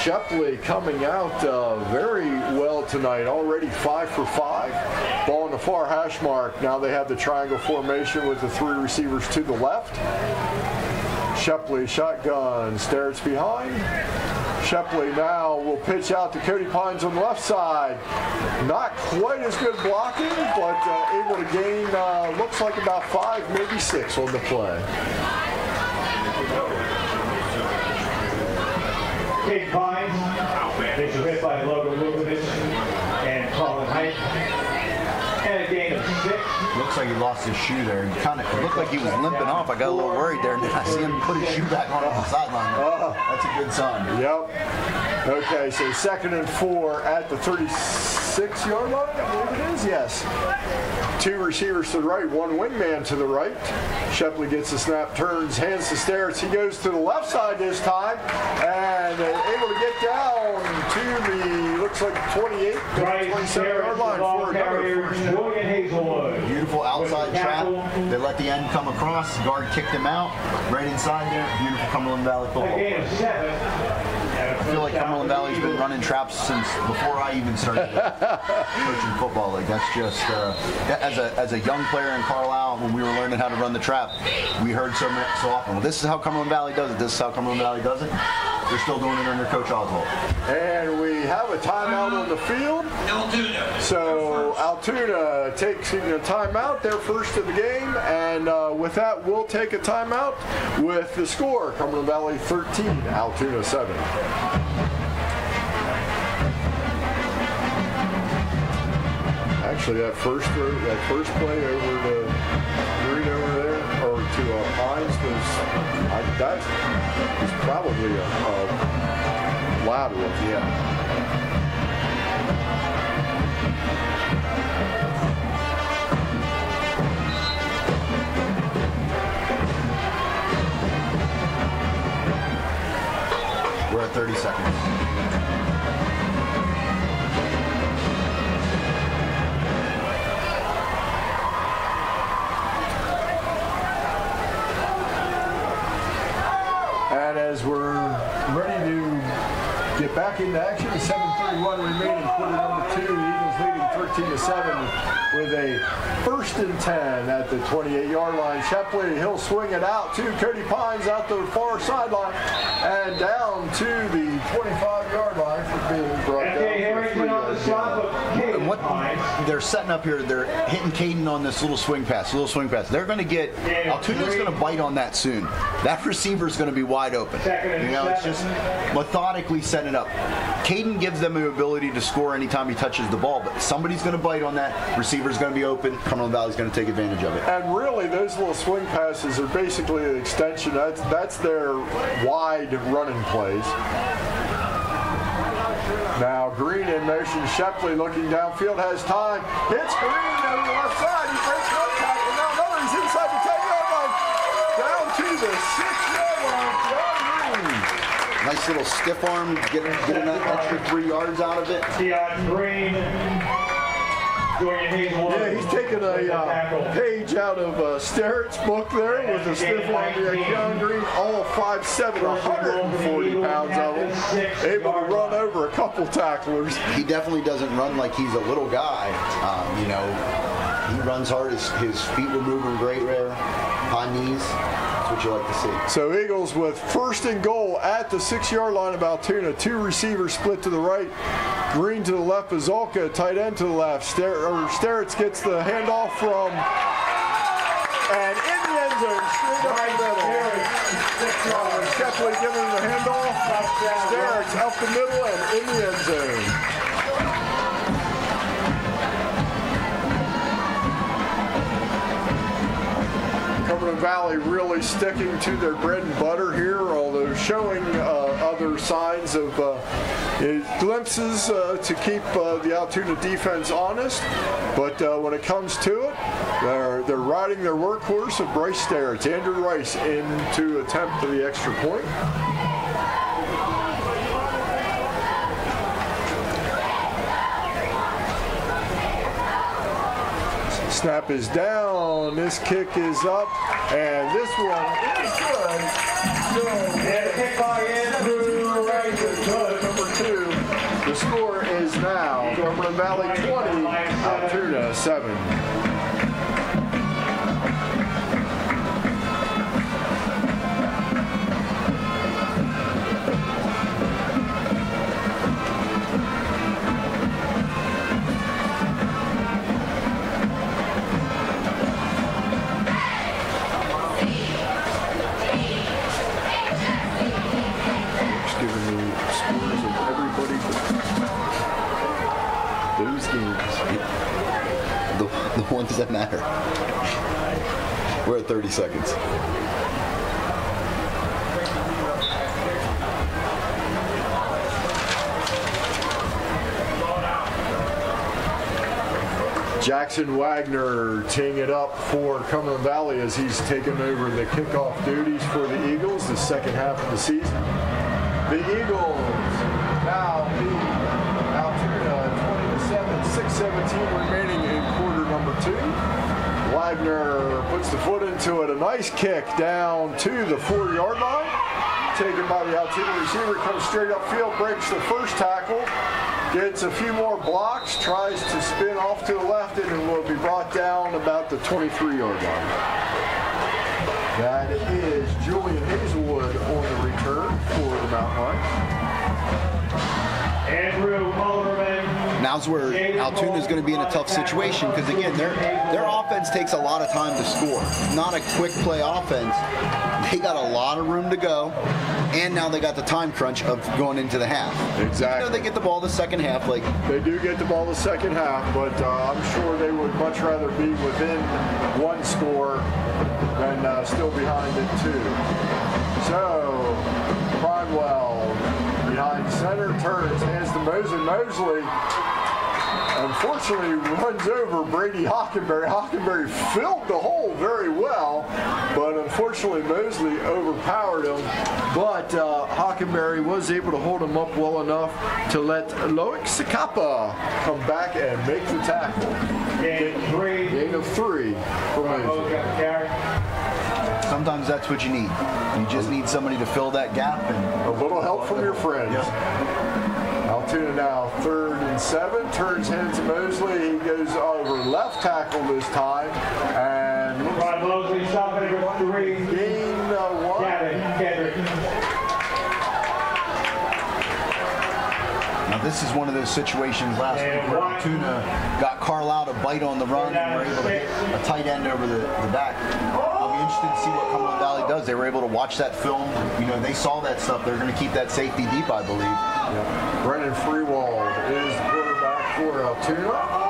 Shepley coming out very well tonight, already 5 for 5. Ball on the far hash mark. Now they have the triangle formation with the 3 receivers to the left. Shepley shotgun, Starretts behind. Shepley now will pitch out to Cody Pines on the left side. Not quite as good blocking, but able to gain, looks like about 5, maybe 6 on the play. Cade Pines, initial hit by Logan Lukovich and Colin Height. And a gain of 6. Looks like lost his shoe there. He kind of looked like he was limping off. I got a little worried there, and then I see him put his shoe back on the sideline. That's a good sign. Yep. Okay, so 2nd and 4 at the 36-yard line, I believe it is. Yes. 2 receivers to the right, 1 wingman to the right. Shepley gets the snap, turns, hands to Sterritz. He goes to the left side this time, and able to get down to the, looks like 28, 27-yard line for another first down. Beautiful outside trap. They let the end come across. Guard kicked him out. Right inside there. Beautiful Cumberland Valley football. I feel like Cumberland Valley's been running traps since before I even started coaching football. Like that's just as a young player in Carlisle, when we were learning how to run the trap, we heard so often. Well, this is how Cumberland Valley does it. This is how Cumberland Valley does it. They're still doing it under Coach Oswald. And we have a timeout on the field. Altoona. So Altoona takes a timeout, their first of the game, and with that, we'll take a timeout with the score: Cumberland Valley 13, Altoona 7. Actually, that first play over to Green over there, or to Pines, that was probably a lateral. Yeah. We're at 30 seconds. And as we're ready to get back into action, 7:31 remaining, quarter number 2, Eagles leading 13-7 with a 1st and 10 at the 28-yard line. Shepley, he'll swing it out to Cody Pines out the far sideline and down to the 25-yard line for being brought down. And what they're setting up here, they're hitting Caden on this little swing pass. They're going to get, Altoona's going to bite on that soon. That receiver's going to be wide open. You know, it's just methodically setting it up. Caden gives them the ability to score anytime he touches the ball, but somebody's going to bite on that. Receiver's going to be open. Cumberland Valley's going to take advantage of it. And really, those little swing passes are basically an extension. That's their wide running plays. Now Green in motion. Shepley looking downfield, has time. Hits Green on the left side. He breaks one tackle. Now another. He's inside the 10-yard line. Down to the 6-yard line. Nice little stiff arm, getting that extra 3 yards out of it. Green. Yeah, he's taking a page out of Sterritt's book there with a stiff arm Keon Green, all 5'7", 140 pounds of him, able to run over a couple tacklers. He definitely doesn't run like he's a little guy. You know, he runs hard. His feet were moving great there, high knees. That's what you like to see. So Eagles with 1st and goal at the 6-yard line of Altoona. 2 receivers split to the right. Green to the left, Bazolka, tight end to the left. Sterritz gets the handoff from, and in the end zone, straight up the middle. Shepley giving the handoff. Sterritz up the middle and in the end zone. Cumberland Valley really sticking to their bread and butter here, although showing other signs of glimpses to keep the Altoona defense honest. But when it comes to it, they're riding their workhorse of Bryce Sterritz. Andrew Rice in to attempt the extra point. Snap is down, this kick is up, and this one is good. And kick by Andrew Rice is good. Number 2. The score is now Cumberland Valley 20, Altoona 7. The ones that matter. We're at 30 seconds. Jackson Wagner teeing it up for Cumberland Valley as he's taken over the kickoff duties for the Eagles the second half of the season. The Eagles now lead Altoona 20-7, 6:17 remaining in quarter number 2. Wagner puts the foot into it, a nice kick down to the 4-yard line. Taken by the Altoona receiver, comes straight upfield, breaks the first tackle. Gets a few more blocks, tries to spin off to the left, and it will be brought down about the 23-yard line. That is Julian Hazelwood on the return for the Mountain Lions. Andrew Mullerman. Now's where Altoona is going to be in a tough situation because, again, their offense takes a lot of time to score. Not a quick play offense. They got a lot of room to go, and now they got the time crunch of going into the half. Exactly. You know, they get the ball the second half. Like they do get the ball the second half, but I'm sure they would much rather be within one score than still behind it too. So Pridewell behind center, turns, hands to Mosley. Mosley unfortunately runs over Brady Hockenberry. Hockenberry filled the hole very well, but unfortunately Mosley overpowered him. But Hockenberry was able to hold him up well enough to let Loic Sakapa come back and make the tackle. Gain of 3 for Mosley. sometimes that's what you need. You just need somebody to fill that gap and a little help from your friends. Altoona now 3rd and 7, turns hands to Mosley. He goes over left tackle this time, and Ron Mosley, stop at number 3. Gain 1. Kendrick. Now this is one of those situations last week where Altoona got Carlisle to bite on the run and were able to get a tight end over the back. I'll be interested to see what Cumberland Valley does. They were able to watch that film. You know, they saw that stuff. They're going to keep that safety deep, I believe. Yep. Brennan Freewald is the quarterback for Altoona.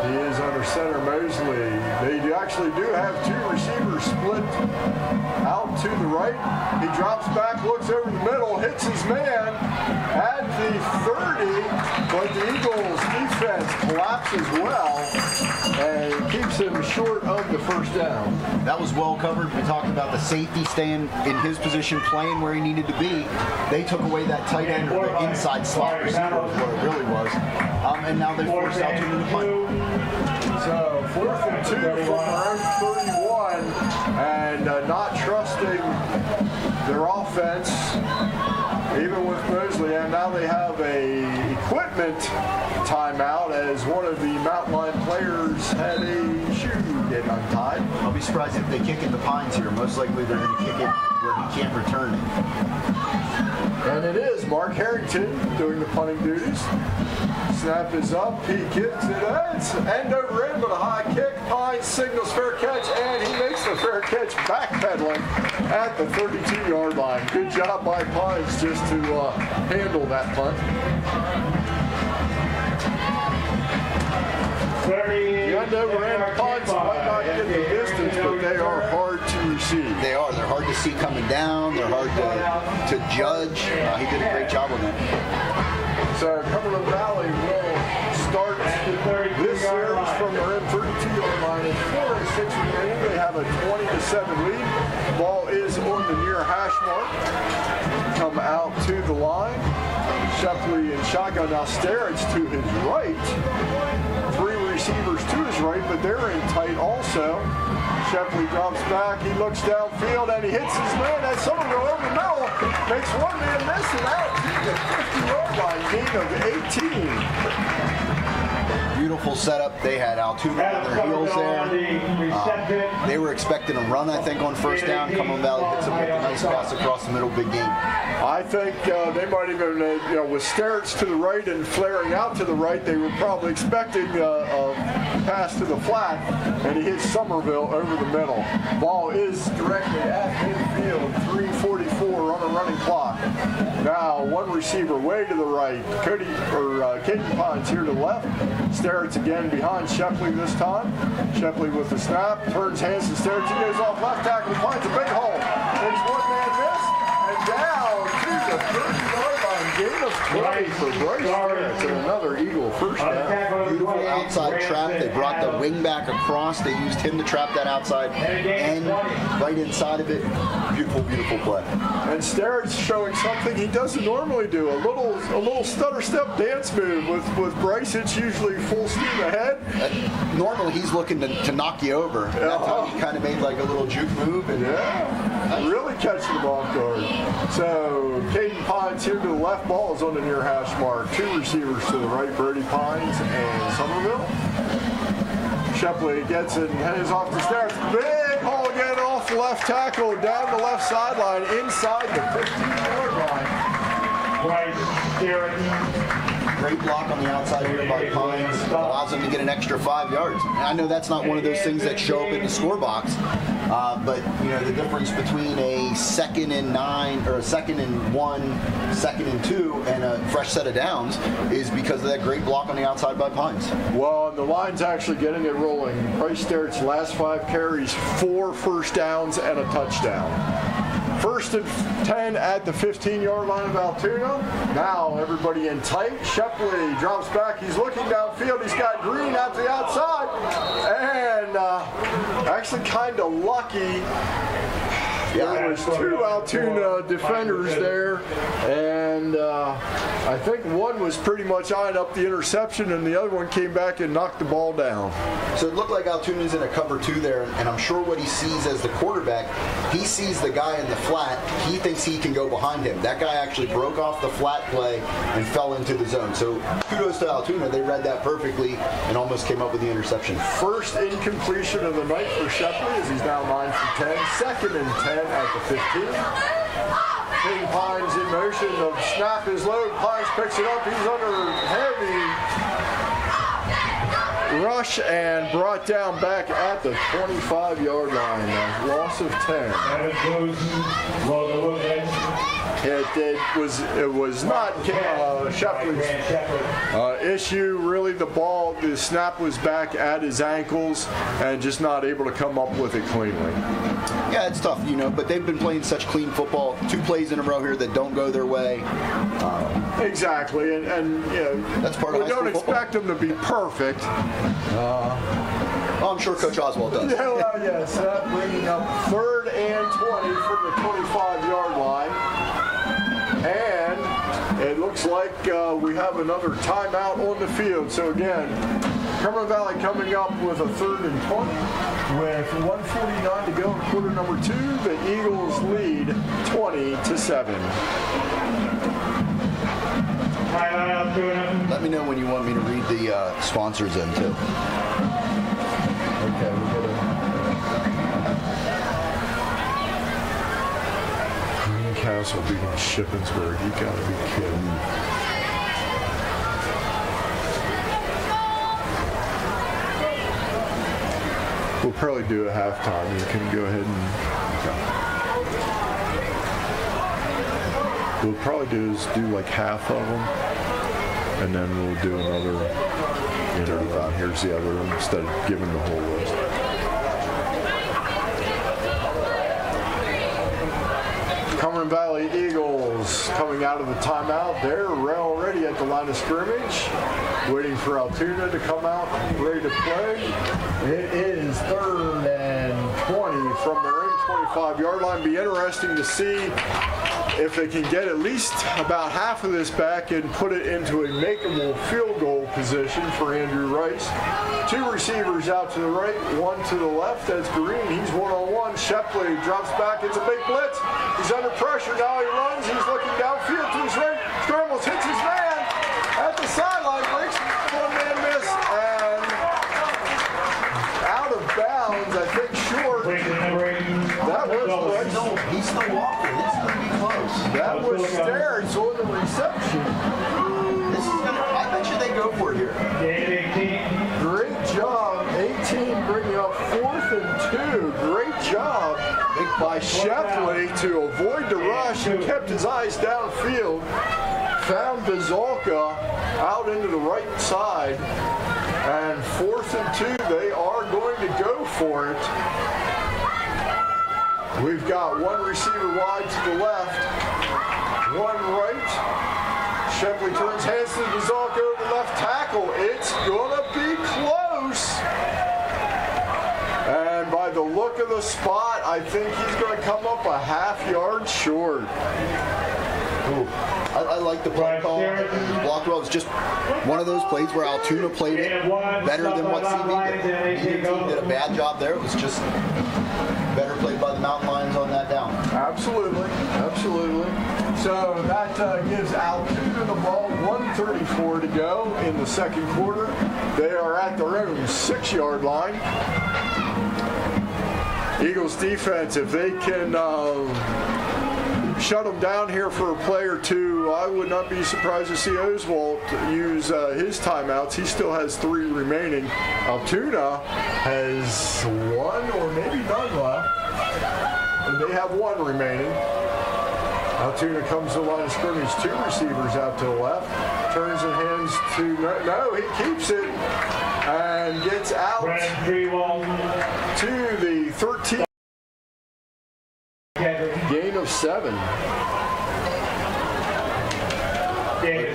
He is under center Mosley. They actually do have 2 receivers split out to the right. He drops back, looks over the middle, hits his man at the 30, but the Eagles defense collapses well and keeps him short of the first down. That was well covered. We talked about the safety staying in his position, playing where he needed to be. They took away that tight end or the inside slot receiver is what it really was. And now they forced Altoona to punt. So 4th and 2 from their own 31, and not trusting their offense, even with Mosley. And now they have a equipment timeout as one of the Mountain Lion players had a shoe get untied. I'll be surprised if they kick it to Pines here. Most likely they're going to kick it where he can't return it. And it is Mark Harrington doing the punting duties. Snap is up, he kicks it, it's end over end, but a high kick. Pines signals fair catch, and he makes the fair catch backpedaling at the 32-yard line. Good job by Pines just to handle that punt. The end over end punts might not get the distance, but they are hard to receive. They are. They're hard to see coming down. They're hard to judge. He did a great job on that. So Cumberland Valley will start this series from their own 32-yard line. It's 4-6 remaining. They have a 20-7 lead. Ball is on the near hash mark. Come out to the line. Shepley and shotgun. Now Starrett's to his right. 3 receivers to his right, but they're in tight also. Shepley drops back, he looks downfield, and he hits his man. And Somerville over the middle, makes one man miss, and out to the 50-yard line, gain of 18. Beautiful setup. They had Altoona on their heels there. They were expecting a run, I think, on first down. Cumberland Valley hits them with a nice pass across the middle, big game. I think they might even, with Starrett's to the right and flaring out to the right, they were probably expecting a pass to the flat, and he hits Somerville over the middle. Ball is directly at midfield, 3:44 on a running clock. Now, one receiver way to the right, Katie Pines here to the left. Sterritz again behind Shepley this time. Shepley with the snap, turns hands to Sterritz. He goes off left tackle, finds a big hole. Takes one man miss, and down to the 30-yard line. Gain of 20 for Bryce Sterritz, and another Eagle first down. Beautiful outside trap. They brought the wing back across. They used him to trap that outside end right inside of it. Beautiful, beautiful play. And Sterritz showing something he doesn't normally do. A little stutter step dance move. With Bryce, it's usually full steam ahead. Normally he's looking to knock you over. That time he kind of made like a little juke move. And really catching him off guard. So Caden Pines here to the left. Ball is on the near hash mark. Two receivers to the right, Brody Pines and Somerville. Shepley gets it and heads off to Sterritz. Big hole again off the left tackle, down the left sideline, inside the 15-yard line. Bryce Sterritz. Great block on the outside here by Pines. Allows him to get an extra 5 yards. And I know that's not one of those things that show up in the score box, but you know the difference between a 2nd and 9 or a 2nd and 1, 2nd and 2, and a fresh set of downs is because of that great block on the outside by Pines. Well, and the line's actually getting it rolling. Bryce Sterritz's last 5 carries, 4 first downs and a touchdown. 1st and 10 at the 15-yard line of Altoona. Now everybody in tight. Shepley drops back. He's looking downfield. He's got Green out to the outside. And actually kind of lucky. There was 2 Altoona defenders there, and I think one was pretty much eyeing up the interception, and the other one came back and knocked the ball down. So it looked like Altoona's in a cover 2 there, and I'm sure what he sees as the quarterback, he sees the guy in the flat, he thinks he can go behind him. That guy actually broke off the flat play and fell into the zone. So kudos to Altoona, they read that perfectly and almost came up with the interception. First incompletion of the night for Shepley as he's now 9 for 10. 2nd and 10 at the 15. King Pines in motion. The snap is low. Pines picks it up. He's under heavy rush and brought down back at the 25-yard line. A loss of 10. It was not Shepley's issue. Really, the snap was back at his ankles and just not able to come up with it cleanly. Yeah, it's tough, you know, but they've been playing such clean football. 2 plays in a row here that don't go their way. Exactly, and you know, that's part of we don't expect them to be perfect. I'm sure Coach Oswald does. Yeah, well, yes, bringing up 3rd and 20 from the 25-yard line. And it looks like we have another timeout on the field. So again, Cumberland Valley coming up with a 3rd and 20 with 1:49 to go in quarter number 2. The Eagles lead 20-7. Let me know when you want me to read the sponsors in too. Okay, we're good. Greencastle beating Shippensburg. You gotta be kidding. We'll probably do a halftime. You can go ahead and. Okay. We'll probably do like half of them, and then we'll do another. You know, here's the other one instead of giving the whole list. Cumberland Valley Eagles coming out of the timeout. They're already at the line of scrimmage, waiting for Altoona to come out ready to play. It is 3rd and 20 from their own 25-yard line. Be interesting to see if they can get at least about half of this back and put it into a makeable field goal position for Andrew Rice. 2 receivers out to the right, 1 to the left. That's Green. He's one-on-one. Shepley drops back. It's a big blitz. He's under pressure. Now he runs. He's looking downfield to his right. Scrambles, hits his man at the sideline. Breaks one-man miss and out of bounds. I think short. That was Rice. He's still walking. It's going to be close. That was Sterritz on the reception. I bet you they go for it here. Great job. 18 bringing up 4th and 2. Great job by Shepley to avoid the rush. He kept his eyes downfield. Found Bazalka out into the right side. And 4th and 2, they are going to go for it. We've got one receiver wide to the left, one right. Shepley turns hands to Bazalka over left tackle. It's gonna be close. And by the look of the spot, I think he's gonna come up a half-yard short. Ooh. I like the play call. Blocked well. It's just one of those plays where Altoona played it better than what CB did. Neither team did a bad job there. It was just better played by the Mountain Lions on that down. Absolutely, absolutely. So that gives Altoona the ball, 1:34 to go in the second quarter. They are at their own 6-yard line. Eagles defense, if they can shut them down here for a play or two, I would not be surprised to see Oswald use his timeouts. He still has 3 remaining. Altoona has 1 or maybe none left. And they have 1 remaining. Altoona comes to the line of scrimmage, 2 receivers out to the left. Turns and hands to, no, he keeps it and gets out to the 13. Gain of 7.